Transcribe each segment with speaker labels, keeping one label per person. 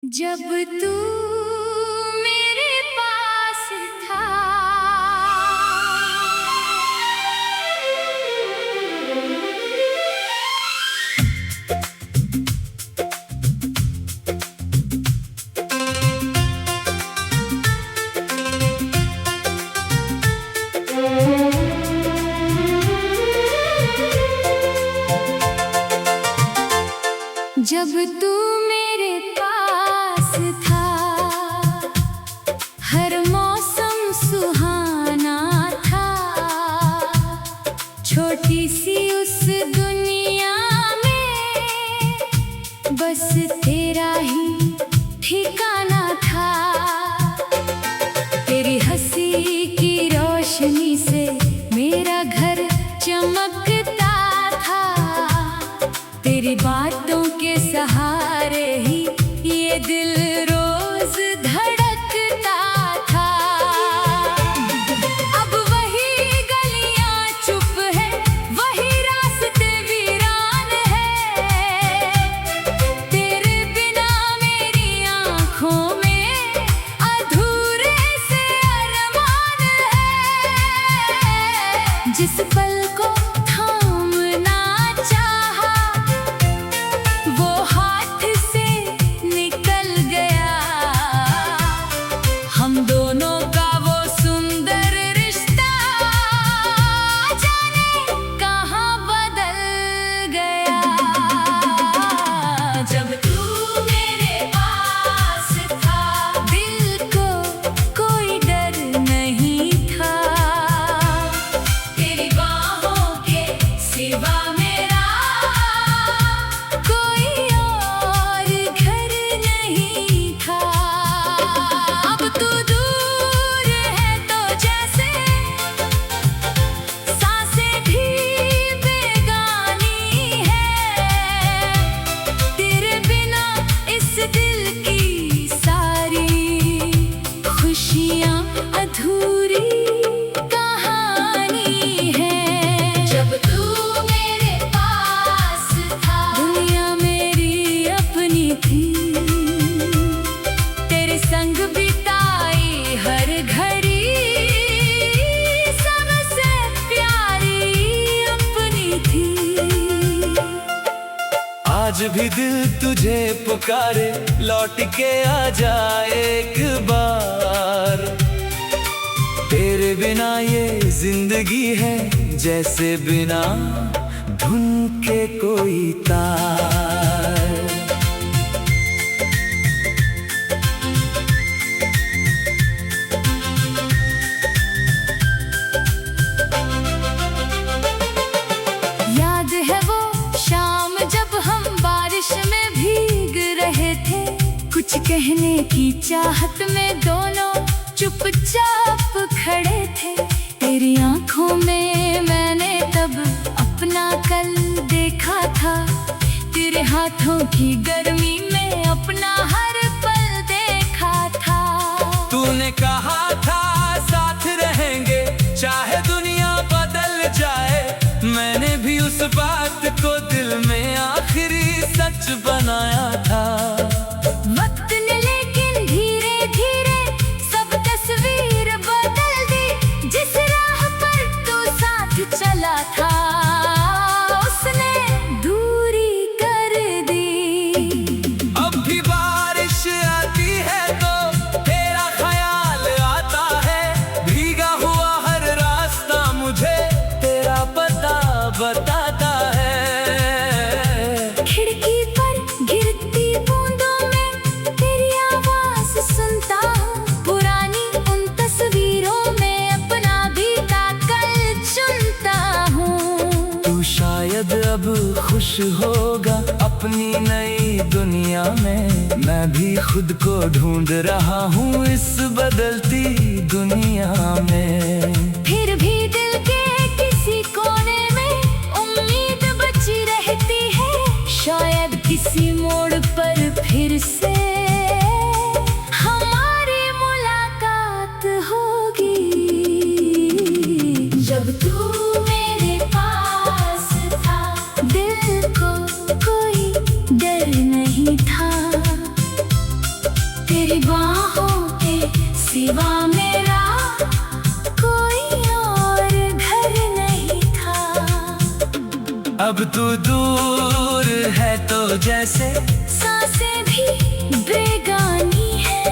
Speaker 1: जब तू मेरे पास था, जब तू मेरे पास था, हर मौसम सुहाना था। छोटी सी उस दुनिया में बस तेरा ही ठिकाना था। तेरी हंसी की रोशनी से मेरा घर चमकता था। तेरी बातों के सहारे ही ये दिल रोज धड़कता था। अब वही गलियां चुप है, वही रास्ते वीरान है। तेरे बिना मेरी आंखों में अधूरे से अरमान है। जिस पल को थामना चाहा, वो हाथ से निकल गया। हम दोनों का वो सुंदर रिश्ता जाने कहाँ बदल गया। जब तू मेरे पास था, दिल को कोई डर नहीं था। तेरी बाहों के सिवा मेरा कोई और घर नहीं था। अब तू दूर है तो जैसे सांसें भी बेगानी है। तेरे बिना इस दिल की सारी खुशियाँ अधूरी कहानी है। जब तू मेरे पास था, दुनिया मेरी अपनी थी। तेरे संग बिताई हर घड़ी सबसे प्यारी अपनी थी।
Speaker 2: आज भी दिल तुझे पुकारे, लौट के आ जा एक बार। तेरे बिना ये जिंदगी है जैसे बिना धुन के कोई तार।
Speaker 1: याद है वो शाम जब हम बारिश में भीग रहे थे। कुछ कहने की चाहत में दोनों चुपचाप खड़े थे। तेरी आंखों में मैंने तब अपना कल देखा था। तेरे हाथों की गर्मी में अपना हर पल देखा था।
Speaker 2: तूने कहा था साथ रहेंगे चाहे दुनिया बदल जाए। मैंने भी उस बात को दिल में आखिरी सच बनाया था।
Speaker 1: वक्त ने लेकिन धीरे धीरे सब तस्वीर बदल दी। जिस राह पर तू साथ चला था, उसने दूरी कर दी।
Speaker 2: अब भी बारिश आती है तो तेरा ख्याल आता है। भीगा हुआ हर रास्ता मुझे तेरा पता बताता है।
Speaker 1: खिड़की पर गिरती बूंदों में तेरी आवाज सुनता हूँ। पुरानी उन तस्वीरों में अपना बीता कल चुनता हूँ।
Speaker 2: तू शायद अब खुश होगा अपनी नई दुनिया में। मैं भी खुद को ढूंढ रहा हूँ इस बदलती दुनिया में।
Speaker 1: फिर भी दिल के किसी कोने में उम्मीद बची रहती है। शायद किसी मोड़ पर फिर से हमारी मुलाकात होगी। जब तू मेरे पास था, दिल को कोई डर नहीं था। तेरी बाहों के सिवा मेरा कोई और घर नहीं था।
Speaker 2: अब तू दूर है तो जैसे
Speaker 1: सांसें भी बेगानी है।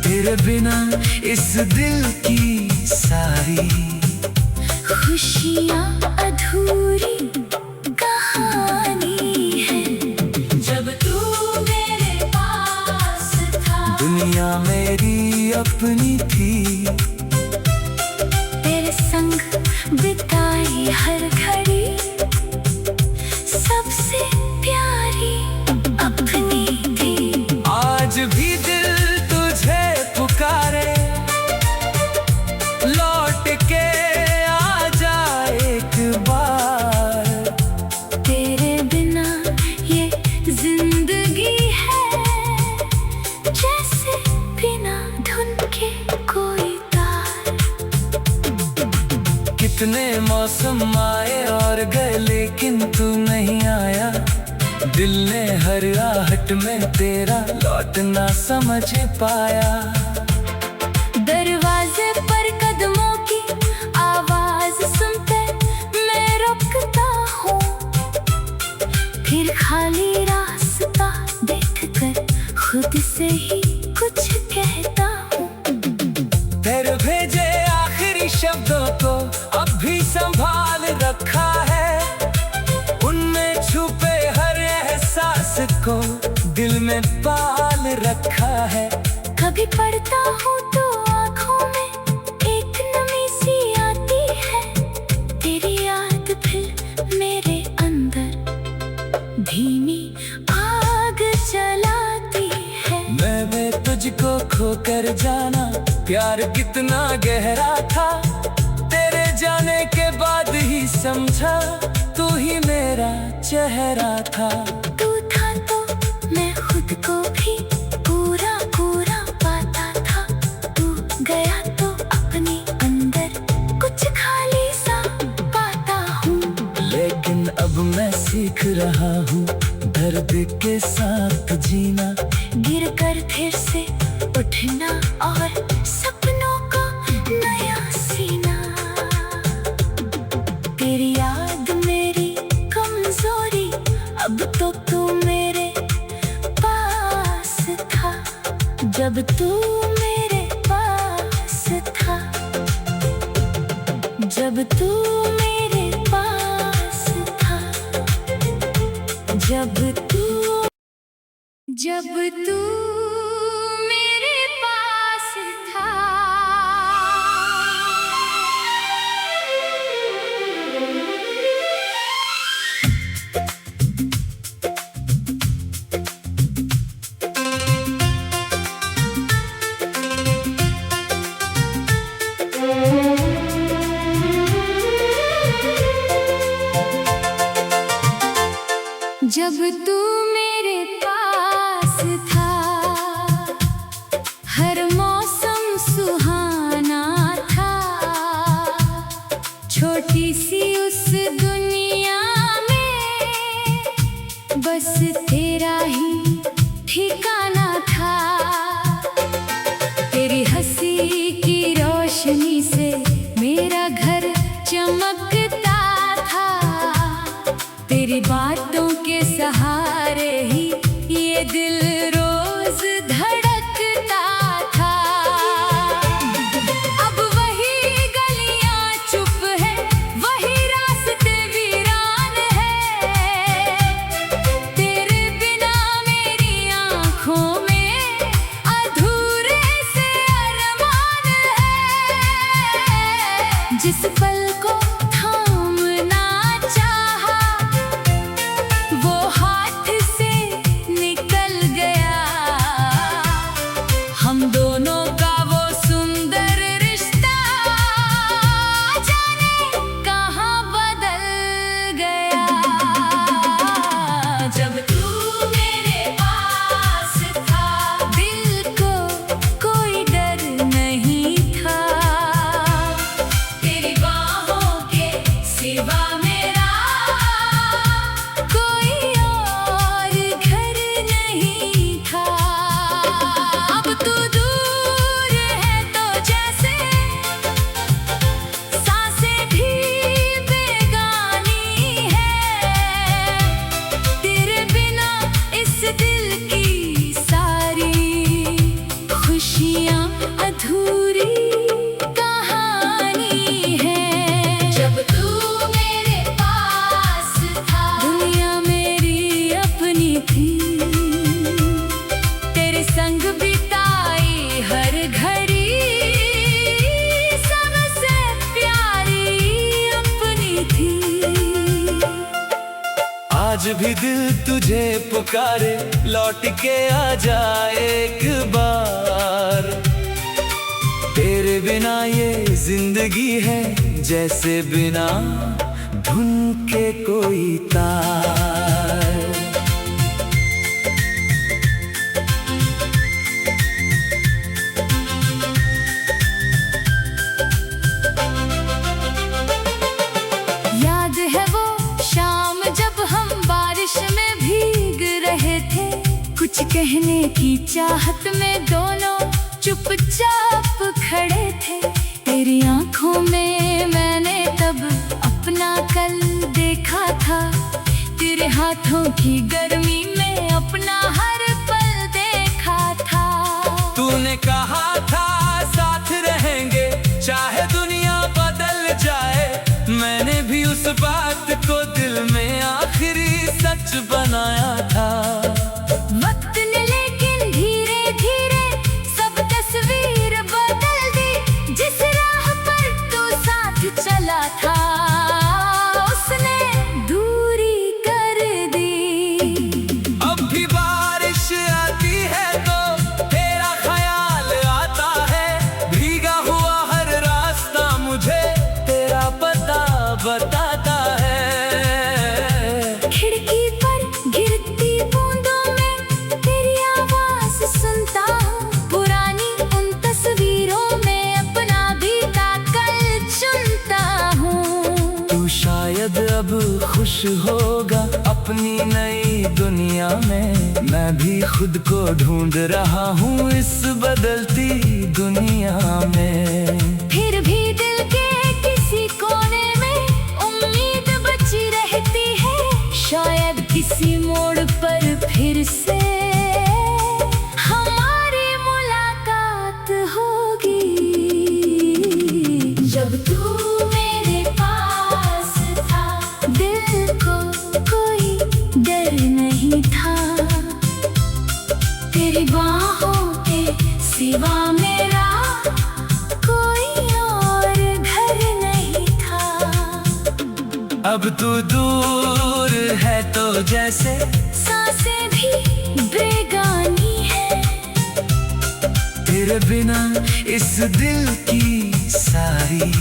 Speaker 2: तेरे बिना इस दिल की सारी
Speaker 1: खुशियाँ अधूरी कहानी है। जब तू मेरे पास था
Speaker 2: दुनिया मेरी अपनी थी।
Speaker 1: तेरे संग बिताई हर घड़ी सबसे प्यारी अपनी थी।
Speaker 2: आज भी दिल तुझे पुकारे, लौट के आ जा एक बार।
Speaker 1: तेरे बिना ये जिंदगी है जैसे बिना धुन के कोई तार।
Speaker 2: कितने मौसम आए और गए लेकिन तू नहीं आया। दिल ने हर आहट में तेरा लौटना समझ पाया।
Speaker 1: दरवाजे पर कदमों की आवाज सुनते मैं रुकता हूँ, फिर खाली रास्ता देखकर खुद से ही कुछ कहता हूँ।
Speaker 2: तेरे भेजे आखिरी शब्दों को अब भी संभाल रखा है। उनमें छुपे हर एहसास को दिल में पाल रखा है।
Speaker 1: कभी पढ़ता हूँ तो आँखों में एक नमी सी आती है। तेरी याद फिर मेरे अंदर धीमी आग जलाती है।
Speaker 2: मैं तुझको खोकर जाना प्यार कितना गहरा था। तेरे जाने के बाद ही समझा तू ही मेरा चेहरा था।
Speaker 1: तू था तो मैं खुद को भी पूरा पूरा पाता था। तू गया तो अपने अंदर कुछ खाली सा पाता हूँ।
Speaker 2: लेकिन अब मैं सीख रहा हूँ दर्द के साथ जीना।
Speaker 1: गिर कर फिर से उठना और सपनों का नया सीना। तेरी याद मेरी कमजोरी, अब तो तू मेरे पास था। जब तू मेरे पास था, जब तू मेरे पास था, जब तू मेरे पास था। जब तू मेरे पास था
Speaker 2: भी दिल तुझे पुकारे, लौट के आ जा एक बार। तेरे बिना ये जिंदगी है जैसे बिना धुन के कोई तार।
Speaker 1: याद है वो शाम जब हम बारिश में भीग रहे थे, कुछ कहने की चाहत में दोनों चुपचाप खड़े थे। तेरी आंखों में मैंने तब अपना कल देखा था, तेरे हाथों की गर्मी में अपना हर पल देखा था।
Speaker 2: तूने कहा था साथ रहेंगे चाहे दुनिया बदल जाए, मैंने भी उस बात को दिल में आखिरी सच बनाया था।
Speaker 1: वक्त ने लेकिन धीरे धीरे सब तस्वीर बदल दी, जिस राह पर तू साथ चला था उसने दूरी कर दी।
Speaker 2: अब भी बारिश आती है तो तेरा ख्याल आता है, भीगा हुआ हर रास्ता मुझे तेरा पता बताता है।
Speaker 1: खिड़की पर गिरती बूंदों में तेरी आवाज सुनता हूँ, पुरानी उन तस्वीरों में अपना बीता कल चुनता हूँ।
Speaker 2: तू शायद अब खुश होगा अपनी नई दुनिया में, मैं भी खुद को ढूंढ रहा हूँ इस बदलती दुनिया में।
Speaker 1: फिर भी दिल के किसी कोने में उम्मीद बची रहती है, शायद किसी मोड़ पर फिर से हमारी मुलाकात होगी। जब तू मेरे पास था दिल को कोई डर नहीं था, तेरी बाहों के सिवा मेरा कोई और घर नहीं था।
Speaker 2: अब तू दूर है तो जैसे
Speaker 1: सांसें भी बेगानी है,
Speaker 2: तेरे बिना इस दिल की सारी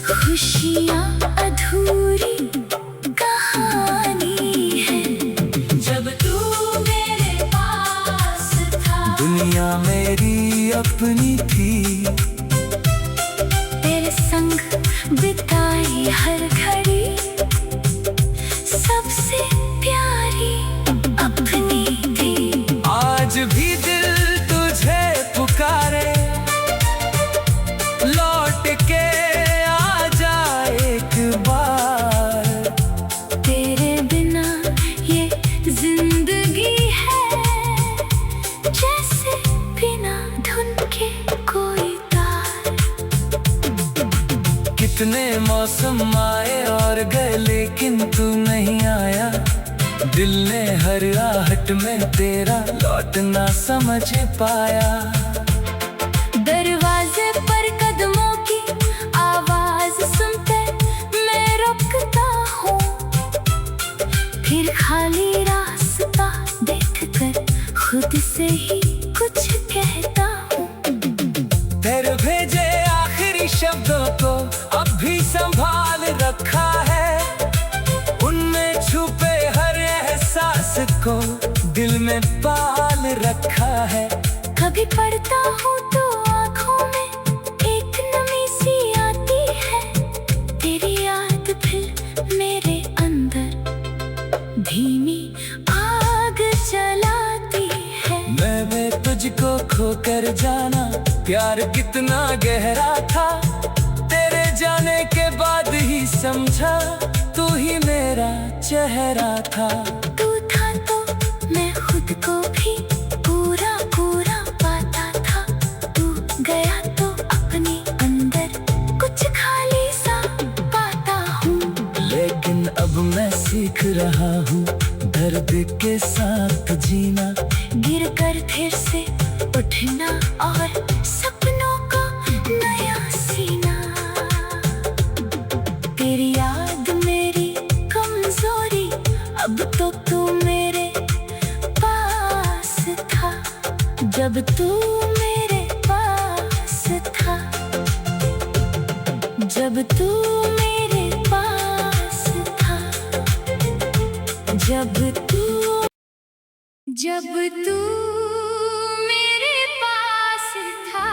Speaker 1: खुशियाँ अधूरी कहानी है। जब तू मेरे पास था
Speaker 2: दुनिया मेरी अपनी थी,
Speaker 1: तेरे संग बिताई हर घड़ी सबसे प्यारी अपनी थी।
Speaker 2: आज भी दिल तुझे पुकारे, लौट के आ जा एक बार।
Speaker 1: तेरे बिना ये जिंदगी है जैसे बिना धुन के कोई तार।
Speaker 2: कितने मौसम आए और गए लेकिन तू नहीं आया, दिल ने हर आहट में तेरा लौटना समझ पाया।
Speaker 1: दरवाजे पर कदमों की आवाज सुनते मैं रुकता हूँ, फिर खाली रास्ता देखकर खुद से ही कुछ कहता हूँ।
Speaker 2: तेरे भेजे आखिरी शब्दों को अब भी संभाल रखा है, उनमें छुपे हर एहसास को दिल में पाल रखा है।
Speaker 1: कभी पढ़ता हूँ तो आँखों में एक नमी सी आती है, तेरी याद फिर मेरे अंदर धीमी आग जलाती है।
Speaker 2: मैंने तुझको खोकर जाना प्यार कितना गहरा था, तेरे जाने के बाद ही समझा तू ही मेरा चेहरा था।
Speaker 1: तू था तो मैं खुद को भी पूरा पूरा पाता था, तू गया तो अपने अंदर कुछ खाली सा पाता हूँ।
Speaker 2: लेकिन अब मैं सीख रहा हूँ दर्द के साथ जीना,
Speaker 1: गिर कर फिर से उठना और सपनों का नया सीना। तेरी याद मेरी कमजोरी अब जब तू मेरे पास था, जब तू मेरे पास था, जब तू मेरे पास था।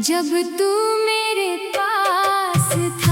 Speaker 1: जब तू मेरे पास था,